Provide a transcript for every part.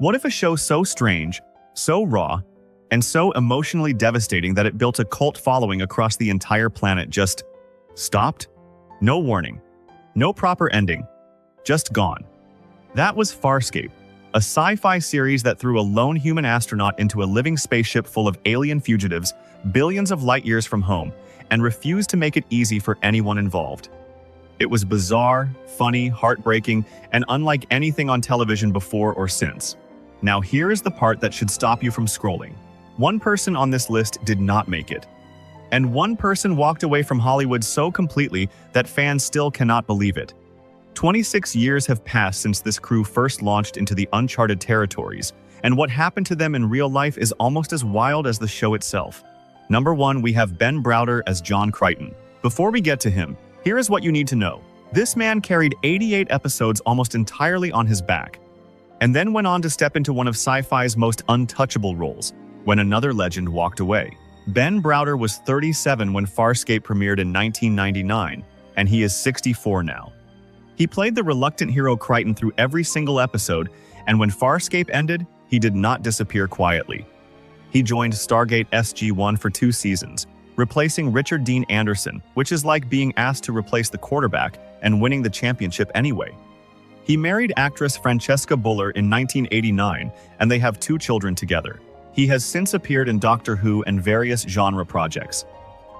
What if a show so strange, so raw, and so emotionally devastating that it built a cult following across the entire planet just stopped? No warning. No proper ending. Just gone. That was Farscape, a sci-fi series that threw a lone human astronaut into a living spaceship full of alien fugitives, billions of light years from home, and refused to make it easy for anyone involved. It was bizarre, funny, heartbreaking, and unlike anything on television before or since. Now here is the part that should stop you from scrolling. One person on this list did not make it. And one person walked away from Hollywood so completely that fans still cannot believe it. 26 years have passed since this crew first launched into the uncharted territories, and what happened to them in real life is almost as wild as the show itself. Number 1, we have Ben Browder as John Crichton. Before we get to him, here is what you need to know. This man carried 88 episodes almost entirely on his back, and then went on to step into one of sci-fi's most untouchable roles, when another legend walked away. Ben Browder was 37 when Farscape premiered in 1999, and he is 64 now. He played the reluctant hero Crichton through every single episode, and when Farscape ended, he did not disappear quietly. He joined Stargate SG-1 for 2 seasons, replacing Richard Dean Anderson, which is like being asked to replace the quarterback and winning the championship anyway. He married actress Francesca Buller in 1989, and they have 2 children together. He has since appeared in Doctor Who and various genre projects.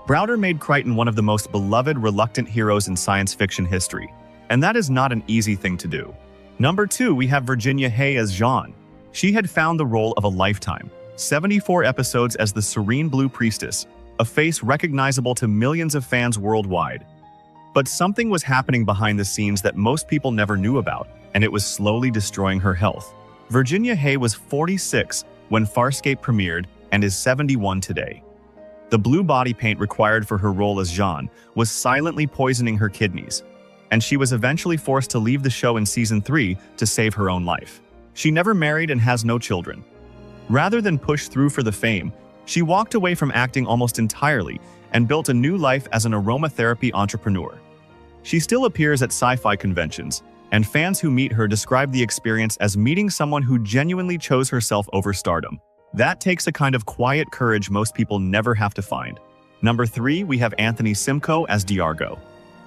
Browder made Crichton one of the most beloved reluctant heroes in science fiction history, and that is not an easy thing to do. Number 2, we have Virginia Hay as Jeanne. She had found the role of a lifetime, 74 episodes as the Serene Blue Priestess, a face recognizable to millions of fans worldwide. But something was happening behind the scenes that most people never knew about, and it was slowly destroying her health. Virginia Hay was 46 when Farscape premiered and is 71 today. The blue body paint required for her role as Jeanne was silently poisoning her kidneys, and she was eventually forced to leave the show in season 3 to save her own life. She never married and has no children. Rather than push through for the fame, she walked away from acting almost entirely and built a new life as an aromatherapy entrepreneur. She still appears at sci-fi conventions, and fans who meet her describe the experience as meeting someone who genuinely chose herself over stardom. That takes a kind of quiet courage most people never have to find. Number 3, we have Anthony Simcoe as D'Argo.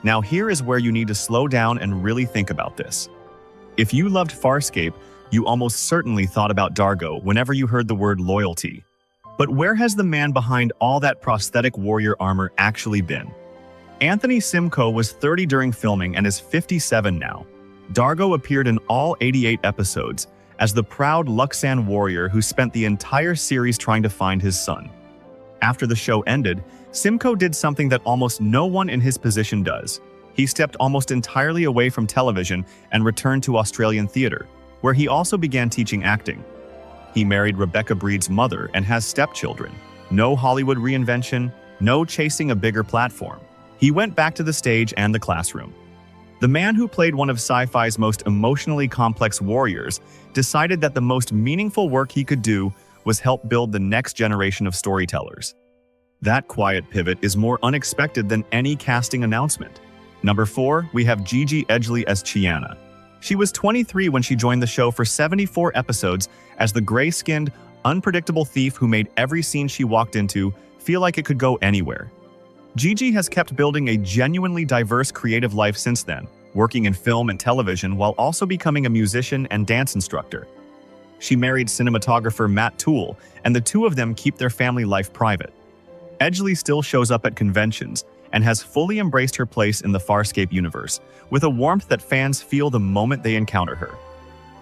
Now here is where you need to slow down and really think about this. If you loved Farscape, you almost certainly thought about D'Argo whenever you heard the word loyalty. But where has the man behind all that prosthetic warrior armor actually been? Anthony Simcoe was 30 during filming and is 57 now. D'Argo appeared in all 88 episodes as the proud Luxan warrior who spent the entire series trying to find his son. After the show ended, Simcoe did something that almost no one in his position does. He stepped almost entirely away from television and returned to Australian theatre, where he also began teaching acting. He married Rebecca Breed's mother and has stepchildren. No Hollywood reinvention, no chasing a bigger platform. He went back to the stage and the classroom. The man who played one of sci-fi's most emotionally complex warriors decided that the most meaningful work he could do was help build the next generation of storytellers. That quiet pivot is more unexpected than any casting announcement. Number 4, we have Gigi Edgley as Chiana. She was 23 when she joined the show for 74 episodes as the gray-skinned, unpredictable thief who made every scene she walked into feel like it could go anywhere. Gigi has kept building a genuinely diverse creative life since then, working in film and television while also becoming a musician and dance instructor. She married cinematographer Matt Toole, and the two of them keep their family life private. Edgley still shows up at conventions and has fully embraced her place in the Farscape universe, with a warmth that fans feel the moment they encounter her.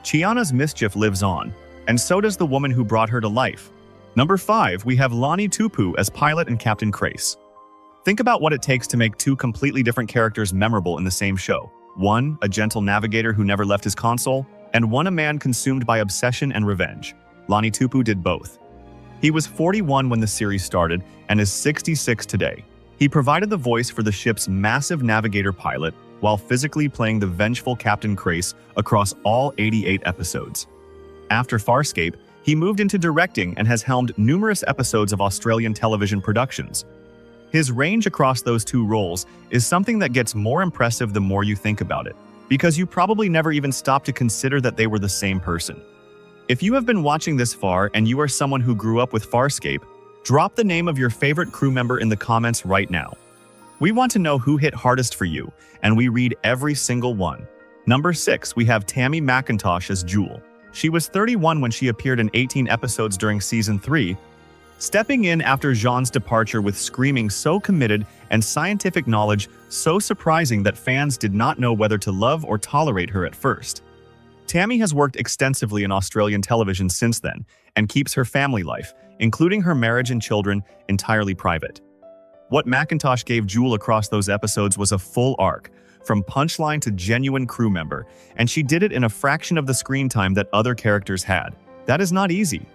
Chiana's mischief lives on, and so does the woman who brought her to life. Number 5, we have Lani Tupu as Pilot and Captain Crace. Think about what it takes to make 2 completely different characters memorable in the same show. One, a gentle navigator who never left his console, and one, a man consumed by obsession and revenge. Lani Tupu did both. He was 41 when the series started and is 66 today. He provided the voice for the ship's massive navigator pilot while physically playing the vengeful Captain Crace across all 88 episodes. After Farscape, he moved into directing and has helmed numerous episodes of Australian television productions. His range across those 2 roles is something that gets more impressive the more you think about it, because you probably never even stop to consider that they were the same person. If you have been watching this far and you are someone who grew up with Farscape, drop the name of your favorite crew member in the comments right now. We want to know who hit hardest for you, and we read every single one. Number 6, we have Tammy McIntosh as Jewel. She was 31 when she appeared in 18 episodes during Season 3, stepping in after Jean's departure with screaming so committed and scientific knowledge so surprising that fans did not know whether to love or tolerate her at first. Tammy has worked extensively in Australian television since then and keeps her family life, including her marriage and children, entirely private. What McIntosh gave Jewel across those episodes was a full arc, from punchline to genuine crew member, and she did it in a fraction of the screen time that other characters had. That is not easy.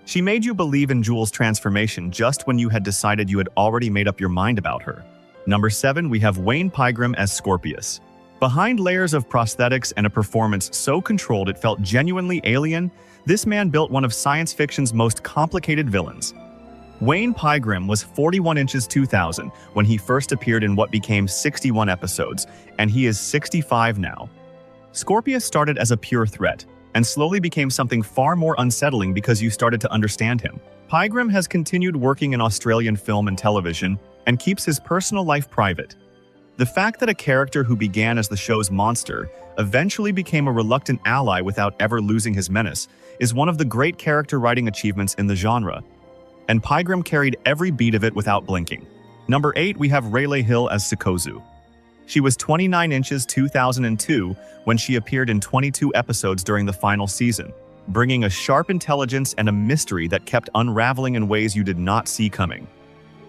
She made you believe in Jewel's transformation just when you had decided you had already made up your mind about her. Number 7, we have Wayne Pygram as Scorpius. Behind layers of prosthetics and a performance so controlled it felt genuinely alien, this man built one of science fiction's most complicated villains. Wayne Pygram was 41 inches 2000 when he first appeared in what became 61 episodes, and he is 65 now. Scorpius started as a pure threat, and slowly became something far more unsettling because you started to understand him. Pygram has continued working in Australian film and television, and keeps his personal life private. The fact that a character who began as the show's monster eventually became a reluctant ally without ever losing his menace is one of the great character writing achievements in the genre, and Pygram carried every beat of it without blinking. Number 8, we have Rayleigh Hill as Sikozu. She was 29 inches 2002 when she appeared in 22 episodes during the final season, bringing a sharp intelligence and a mystery that kept unraveling in ways you did not see coming.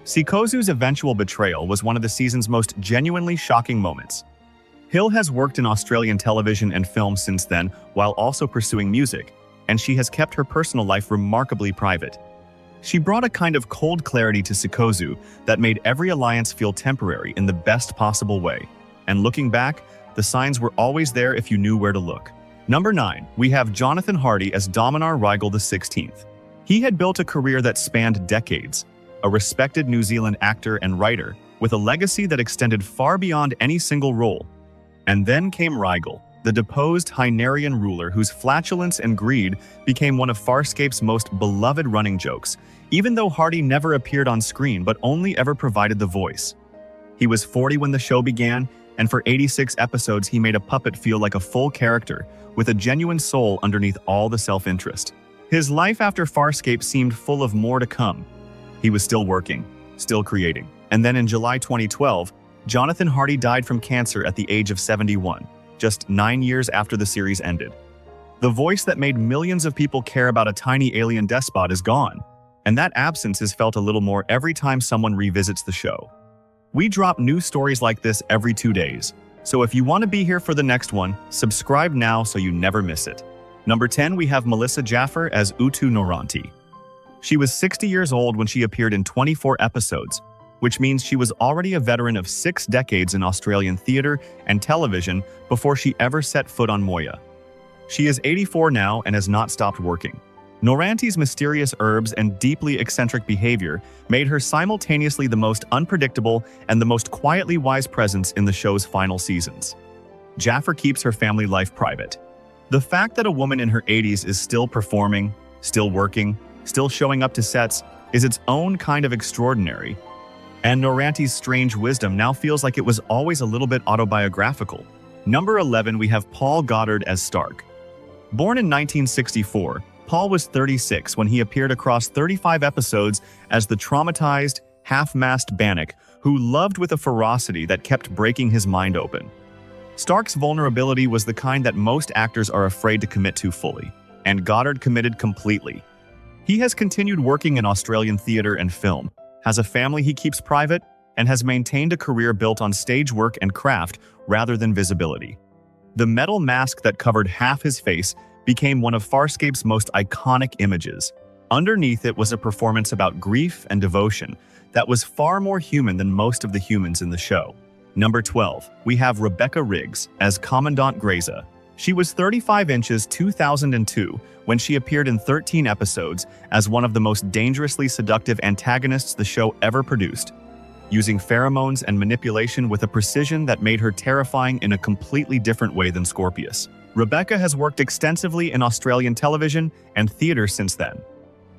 Sikozu's eventual betrayal was one of the season's most genuinely shocking moments. Hill has worked in Australian television and film since then while also pursuing music, and she has kept her personal life remarkably private. She brought a kind of cold clarity to Sikozu that made every alliance feel temporary in the best possible way. And looking back, the signs were always there if you knew where to look. Number 9, we have Jonathan Hardy as Dominar Rigel XVI. He had built a career that spanned decades, a respected New Zealand actor and writer with a legacy that extended far beyond any single role. And then came Rigel, the deposed Hynerian ruler whose flatulence and greed became one of Farscape's most beloved running jokes, even though Hardy never appeared on screen but only ever provided the voice. He was 40 when the show began, and for 86 episodes he made a puppet feel like a full character, with a genuine soul underneath all the self-interest. His life after Farscape seemed full of more to come. He was still working, still creating. And then in July 2012, Jonathan Hardy died from cancer at the age of 71, just 9 years after the series ended. The voice that made millions of people care about a tiny alien despot is gone, and that absence is felt a little more every time someone revisits the show. We drop new stories like this every 2 days, so if you want to be here for the next one, subscribe now so you never miss it. Number 10, we have Melissa Jaffer as Utu Noranti. She was 60 years old when she appeared in 24 episodes, which means she was already a veteran of 6 decades in Australian theatre and television before she ever set foot on Moya. She is 84 now and has not stopped working. Noranti's mysterious herbs and deeply eccentric behavior made her simultaneously the most unpredictable and the most quietly wise presence in the show's final seasons. Jaffer keeps her family life private. The fact that a woman in her 80s is still performing, still working, still showing up to sets is its own kind of extraordinary. And Noranti's strange wisdom now feels like it was always a little bit autobiographical. Number 11, we have Paul Goddard as Stark. Born in 1964, Paul was 36 when he appeared across 35 episodes as the traumatized, half-masked Bannock who loved with a ferocity that kept breaking his mind open. Stark's vulnerability was the kind that most actors are afraid to commit to fully, and Goddard committed completely. He has continued working in Australian theatre and film, has a family he keeps private, and has maintained a career built on stage work and craft rather than visibility. The metal mask that covered half his face became one of Farscape's most iconic images. Underneath it was a performance about grief and devotion that was far more human than most of the humans in the show. Number 12, we have Rebecca Riggs as Commandant Grayza. She was 35 inches 2002 when she appeared in 13 episodes as one of the most dangerously seductive antagonists the show ever produced, using pheromones and manipulation with a precision that made her terrifying in a completely different way than Scorpius. Rebecca has worked extensively in Australian television and theatre since then.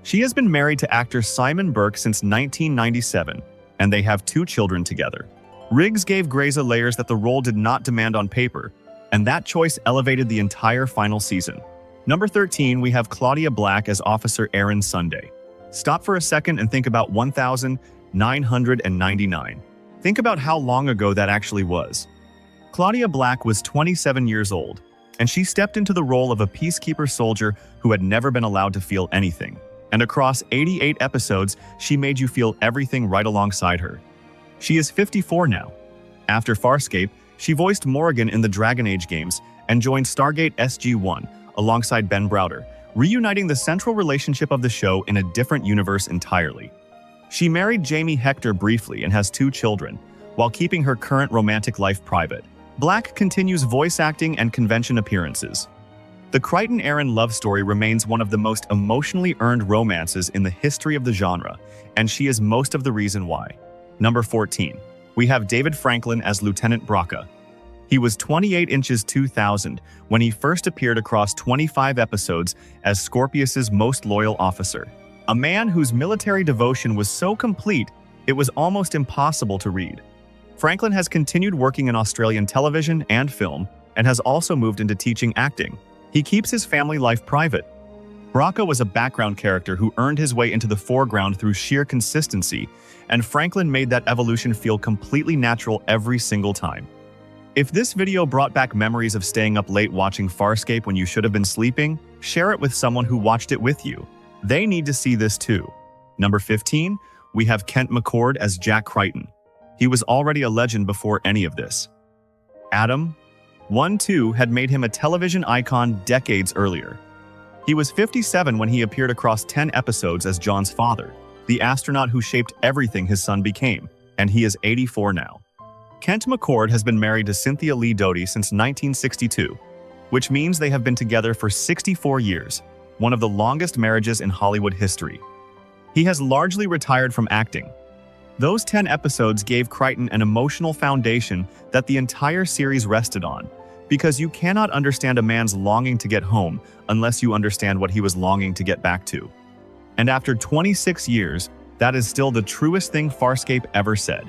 She has been married to actor Simon Burke since 1997, and they have 2 children together. Riggs gave Grey's layers that the role did not demand on paper, and that choice elevated the entire final season. Number 13, we have Claudia Black as Officer Aeryn Sun. Stop for a second and think about 1999. Think about how long ago that actually was. Claudia Black was 27 years old, and she stepped into the role of a peacekeeper soldier who had never been allowed to feel anything. And across 88 episodes, she made you feel everything right alongside her. She is 54 now. After Farscape, she voiced Morrigan in the Dragon Age games and joined Stargate SG-1 alongside Ben Browder, reuniting the central relationship of the show in a different universe entirely. She married Jamie Hector briefly and has 2 children, while keeping her current romantic life private. Black continues voice acting and convention appearances. The Crichton-Aeryn love story remains one of the most emotionally earned romances in the history of the genre, and she is most of the reason why. Number 14. We have David Franklin as Lieutenant Braca. He was 28 inches 2000 when he first appeared across 25 episodes as Scorpius's most loyal officer. A man whose military devotion was so complete, it was almost impossible to read. Franklin has continued working in Australian television and film, and has also moved into teaching acting. He keeps his family life private. Braca was a background character who earned his way into the foreground through sheer consistency, and Franklin made that evolution feel completely natural every single time. If this video brought back memories of staying up late watching Farscape when you should have been sleeping, share it with someone who watched it with you. They need to see this too. Number 15, we have Kent McCord as Jack Crichton. He was already a legend before any of this. Adam 1-2 had made him a television icon decades earlier. He was 57 when he appeared across 10 episodes as John's father, the astronaut who shaped everything his son became, and he is 84 now. Kent McCord has been married to Cynthia Lee Doty since 1962, which means they have been together for 64 years, one of the longest marriages in Hollywood history. He has largely retired from acting. Those 10 episodes gave Crichton an emotional foundation that the entire series rested on, because you cannot understand a man's longing to get home unless you understand what he was longing to get back to. And after 26 years, that is still the truest thing Farscape ever said.